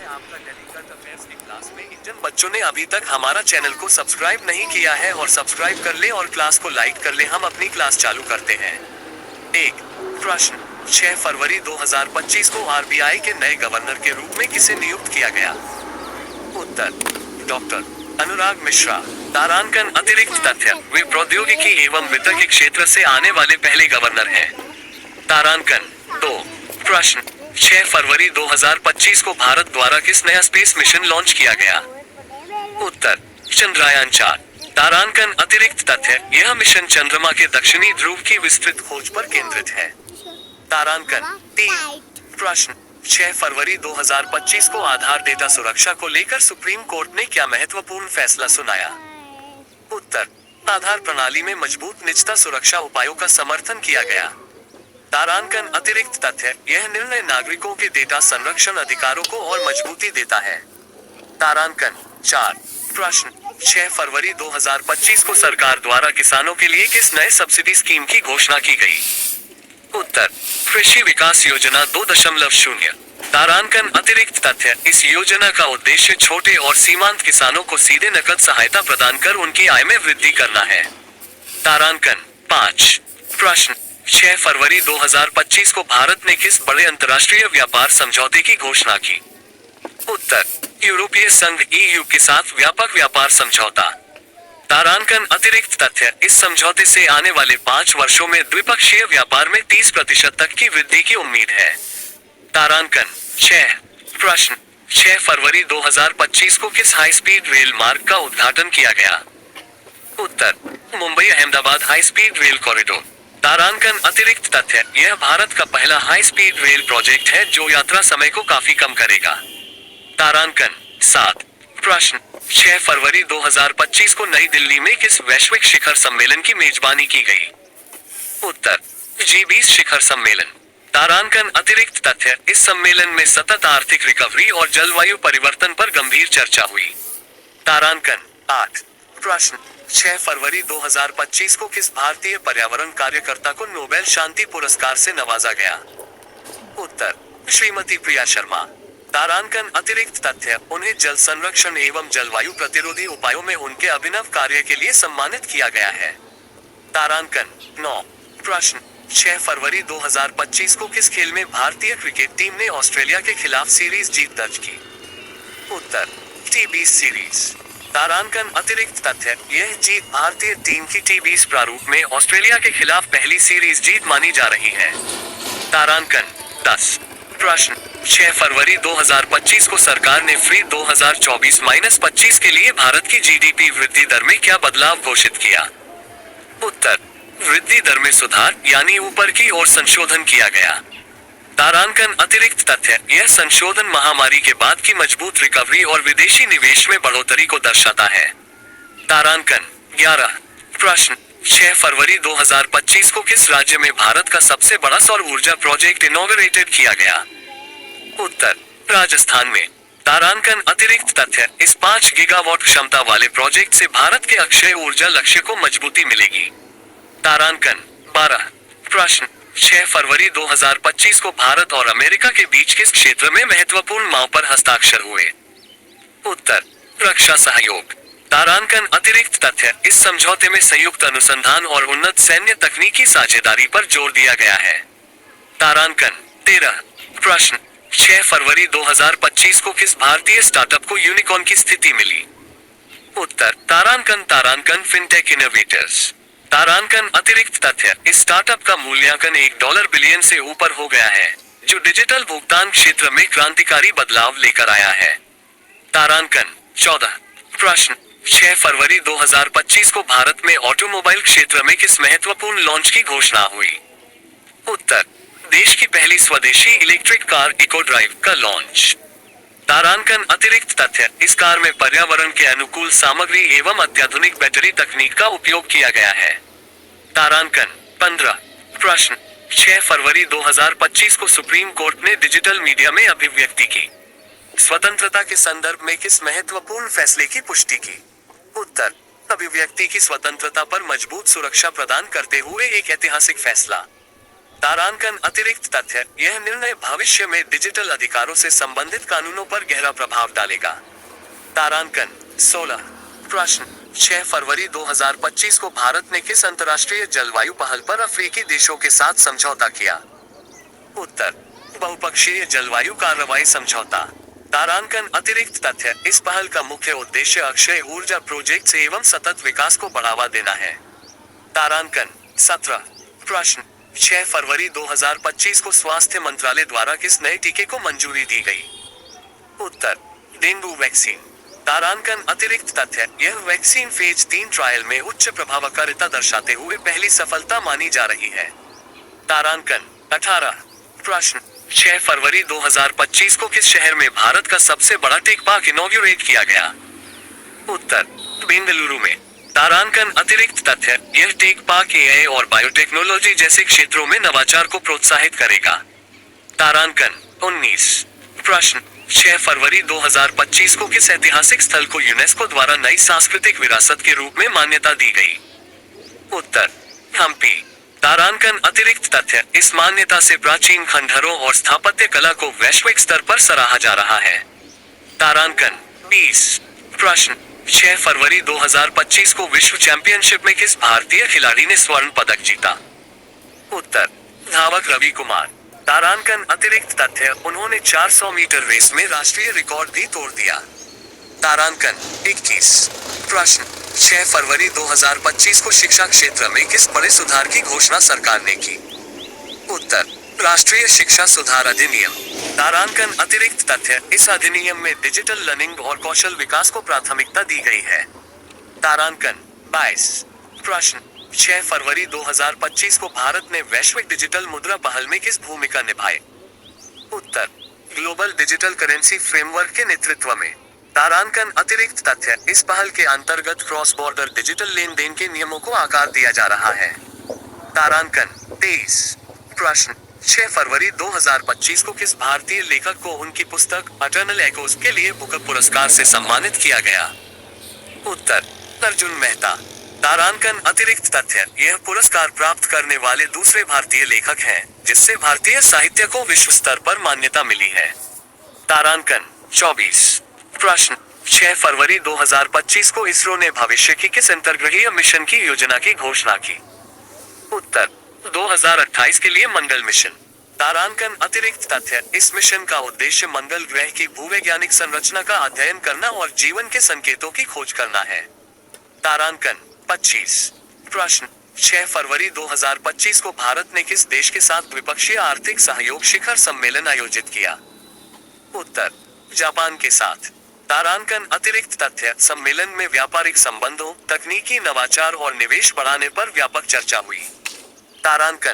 आपका daily current affairs की class में जिन बच्चों ने अभी तक हमारा चैनल को सब्सक्राइब नहीं किया है और सब्सक्राइब कर ले और क्लास को लाइक कर ले। हम अपनी क्लास चालू करते हैं। एक प्रश्न, 6 फरवरी 2025 को आरबीआई के नए गवर्नर के रूप में किसे नियुक्त किया गया? उत्तर, डॉक्टर अनुराग मिश्रा। तारांकन अतिरिक्त तथ्य, वे प्रौद्योगिकी एवं वित्त के क्षेत्र से आने वाले पहले गवर्नर हैं। तारांकन 2 प्रश्न, 6 फरवरी 2025 को भारत द्वारा किस नया स्पेस मिशन लॉन्च किया गया? उत्तर, चंद्रयान 4। तारांकन अतिरिक्त तथ्य, यह मिशन चंद्रमा के दक्षिणी ध्रुव की विस्तृत खोज पर केंद्रित है। तारांकन 3 प्रश्न, 6 फरवरी 2025 को आधार डेटा सुरक्षा को लेकर सुप्रीम कोर्ट ने क्या महत्वपूर्ण फैसला सुनाया? उत्तर, आधार प्रणाली में मजबूत निजता सुरक्षा उपायों का समर्थन किया गया। तारांकन अतिरिक्त तथ्य, यह निर्णय नागरिकों के डेटा संरक्षण अधिकारों को और मजबूती देता है। तारांकन 4 प्रश्न, 6 फरवरी 2025 को सरकार द्वारा किसानों के लिए किस नए सब्सिडी स्कीम की घोषणा की गई? उत्तर, कृषि विकास योजना 2.0। तारांकन अतिरिक्त तथ्य, इस योजना का उद्देश्य छोटे और सीमांत किसानों को सीधे नकद सहायता प्रदान कर उनकी आय में वृद्धि करना है। तारांकन 5 प्रश्न, 6 फरवरी 2025 को भारत ने किस बड़े अंतर्राष्ट्रीय व्यापार समझौते की घोषणा की? उत्तर, यूरोपीय संघ EU के साथ व्यापक व्यापार समझौता। तारांकन अतिरिक्त तथ्य, इस समझौते से आने वाले 5 वर्षों में द्विपक्षीय व्यापार में 30% तक की वृद्धि की उम्मीद है। तारांकन 6 प्रश्न, 6 फरवरी 2025 को किस हाई स्पीड रेल मार्ग का उद्घाटन किया गया? उत्तर, Mumbai Ahmedabad high speed rail corridor. तारांकन अतिरिक्त तथ्य, यह भारत का पहला हाई स्पीड रेल प्रोजेक्ट है जो यात्रा समय को काफी कम करेगा। तारांकन 7 प्रश्न, 6 फरवरी 2025 को नई दिल्ली में किस वैश्विक शिखर सम्मेलन की मेजबानी की गई? उत्तर, G20 शिखर सम्मेलन। तारांकन अतिरिक्त तथ्य, इस सम्मेलन में सतत आर्थिक रिकवरी और जलवायु परिवर्तन पर गंभीर चर्चा हुई। तारांकन 8 प्रश्न, 6 फरवरी 2025 को किस भारतीय पर्यावरण कार्यकर्ता को नोबेल शांति पुरस्कार से नवाजा गया? उत्तर, श्रीमती प्रिया शर्मा। तारांकन अतिरिक्त तथ्य, उन्हें जल संरक्षण एवं जलवायु प्रतिरोधी उपायों में उनके अभिनव कार्य के लिए सम्मानित किया गया है। तारांकन 9 प्रश्न, 6 फरवरी 2025 को किस खेल में भारतीय क्रिकेट टीम ने ऑस्ट्रेलिया के खिलाफ सीरीज जीत दर्ज की? उत्तर, T20 सीरीज। तारांकन अतिरिक्त तथ्य, यह जीत भारतीय टीम की T20 प्रारूप में ऑस्ट्रेलिया के खिलाफ पहली सीरीज जीत मानी जा रही है। तारांकन 10 प्रश्न, 6 फरवरी 2025 को सरकार ने फ्री 2024-25 के लिए भारत की GDP वृद्धि दर में क्या बदलाव घोषित किया? उत्तर, वृद्धि दर में सुधार यानी ऊपर की ओर संशोधन किया गया। तारांकन अतिरिक्त तथ्य, यह संशोधन महामारी के बाद की मजबूत रिकवरी और विदेशी निवेश में बढ़ोतरी को दर्शाता है। तारांकन 11 प्रश्न, 6 फरवरी 2025 को किस राज्य में भारत का सबसे बड़ा सौर ऊर्जा प्रोजेक्ट इनॉग्रेटेड किया गया? उत्तर, राजस्थान में। तारांकन अतिरिक्त तथ्य, इस 5 गीगावाट क्षमता वाले प्रोजेक्ट से भारत के अक्षय ऊर्जा लक्ष्य को मजबूती मिलेगी। तारांकन 12 प्रश्न, 6 फरवरी 2025 को भारत और अमेरिका के बीच किस क्षेत्र में महत्वपूर्ण मांग पर हस्ताक्षर हुए? उत्तर, रक्षा सहयोग। तारांकन अतिरिक्त तथ्य, इस समझौते में संयुक्त अनुसंधान और उन्नत सैन्य तकनीकी साझेदारी पर जोर दिया गया है। तारांकन 13 प्रश्न, 6 फरवरी 2025 को किस भारतीय स्टार्टअप को यूनिकॉर्न की स्थिति मिली? उत्तर, तारांकन फिनटेक इनोवेटर्स। तारांकन अतिरिक्त तथ्य, इस स्टार्टअप का मूल्यांकन $1 बिलियन से ऊपर हो गया है, जो डिजिटल भुगतान क्षेत्र में क्रांतिकारी बदलाव लेकर आया है। तारांकन 14 प्रश्न, 6 फरवरी 2025 को भारत में ऑटोमोबाइल क्षेत्र में किस महत्वपूर्ण लॉन्च की घोषणा हुई? उत्तर, देश की पहली स्वदेशी इलेक्ट्रिक कार इको ड्राइव का लॉन्च। तारांकन अतिरिक्त तथ्य, इस कार में पर्यावरण के अनुकूल सामग्री एवं अत्याधुनिक बैटरी तकनीक का उपयोग किया गया है। तारांकन 15 प्रश्न, 6 फरवरी 2025 को सुप्रीम कोर्ट ने डिजिटल मीडिया में अभिव्यक्ति की स्वतंत्रता के संदर्भ में किस महत्वपूर्ण फैसले की पुष्टि की? उत्तर, अभिव्यक्ति की स्वतंत्रता पर मजबूत सुरक्षा प्रदान करते हुए एक ऐतिहासिक फैसला। तारांकन अतिरिक्त तथ्य, यह निर्णय भविष्य में डिजिटल अधिकारों से संबंधित कानूनों पर गहरा प्रभाव डालेगा। तारांकन 16 प्रश्न 6 फरवरी 2025 को भारत ने किस अंतर्राष्ट्रीय जलवायु पहल पर अफ्रीकी देशों के साथ समझौता किया? उत्तर, बहुपक्षीय जलवायु कार्रवाई समझौता। तारांकन अतिरिक्त तथ्य, इस पहल का मुख्य उद्देश्य अक्षय ऊर्जा प्रोजेक्ट एवं सतत विकास को बढ़ावा देना है। तारांकन 17 प्रश्न 6 फरवरी 2025 को स्वास्थ्य मंत्रालय द्वारा किस नए टीके को मंजूरी दी गई? उत्तर, डेंगू वैक्सीन। तारांकन अतिरिक्त तथ्य, यह वैक्सीन फेज 3 ट्रायल में उच्च प्रभावकारिता दर्शाते हुए पहली सफलता मानी जा रही है। तारांकन 18 प्रश्न 6 फरवरी 2025 को किस शहर में भारत का सबसे बड़ा टेक पार्क इनॉग्रेट किया गया? उत्तर, बेंगलुरु में। तारांकन अतिरिक्त तथ्य, यह टेक पार्क एआई और बायोटेक्नोलॉजी जैसे क्षेत्रों में नवाचार को प्रोत्साहित करेगा। तारांकन 19 प्रश्न 6 फरवरी 2025 को किस ऐतिहासिक स्थल को यूनेस्को द्वारा नई सांस्कृतिक विरासत के रूप में मान्यता दी गई? उत्तर, हम्पी। तारांकन अतिरिक्त तथ्य, इस मान्यता से प्राचीन खंडहरों और स्थापत्य कला को वैश्विक स्तर पर सराहा जा रहा है। तारांकन 20 प्रश्न 6 फरवरी 2025 को विश्व चैंपियनशिप में किस भारतीय खिलाड़ी ने स्वर्ण पदक जीता? उत्तर, धावक रवि कुमार। तारांकन अतिरिक्त तथ्य, उन्होंने 400 मीटर रेस में राष्ट्रीय रिकॉर्ड भी तोड़ दिया। तारांकन 21 प्रश्न 6 फरवरी 2025 को शिक्षा क्षेत्र में किस बड़े सुधार की घोषणा सरकार ने की? उत्तर, राष्ट्रीय शिक्षा सुधार अधिनियम। तारांकन अतिरिक्त तथ्य, इस अधिनियम में डिजिटल लर्निंग और कौशल विकास को प्राथमिकता दी गई है। तारांकन 22 प्रश्न 6 फरवरी 2025 को भारत ने वैश्विक डिजिटल मुद्रा पहल में किस भूमिका निभाई? उत्तर, ग्लोबल डिजिटल करेंसी फ्रेमवर्क के नेतृत्व में। तारांकन अतिरिक्त तथ्य, इस पहल के अंतर्गत क्रॉस बॉर्डर डिजिटल लेन देन के नियमों को आकार दिया जा रहा है। तारांकन 23 प्रश्न 6 फरवरी 2025 को किस भारतीय लेखक को उनकी पुस्तक अटर्नल एकोज के लिए बुकर पुरस्कार से सम्मानित किया गया? उत्तर, अर्जुन मेहता। तारांकन अतिरिक्त तथ्य, यह पुरस्कार प्राप्त करने वाले दूसरे भारतीय लेखक हैं, जिससे भारतीय साहित्य को विश्व स्तर पर मान्यता मिली है। तारांकन 24 प्रश्न 6 फरवरी 2025 को इसरो ने भविष्य की किस अंतर्ग्रहीय मिशन की योजना की घोषणा की? उत्तर, 2028 के लिए मंगल मिशन। तारांकन अतिरिक्त तथ्य, इस मिशन का उद्देश्य मंगल ग्रह की भूवैज्ञानिक संरचना का अध्ययन करना और जीवन के संकेतों की खोज करना है। तारांकन 25 प्रश्न 6 फरवरी 2025 को भारत ने किस देश के साथ द्विपक्षीय आर्थिक सहयोग शिखर सम्मेलन आयोजित किया? उत्तर, जापान के साथ। तारांकन अतिरिक्त तथ्य, सम्मेलन में व्यापारिक संबंधों, तकनीकी नवाचार और निवेश बढ़ाने पर व्यापक चर्चा हुई। तारांकन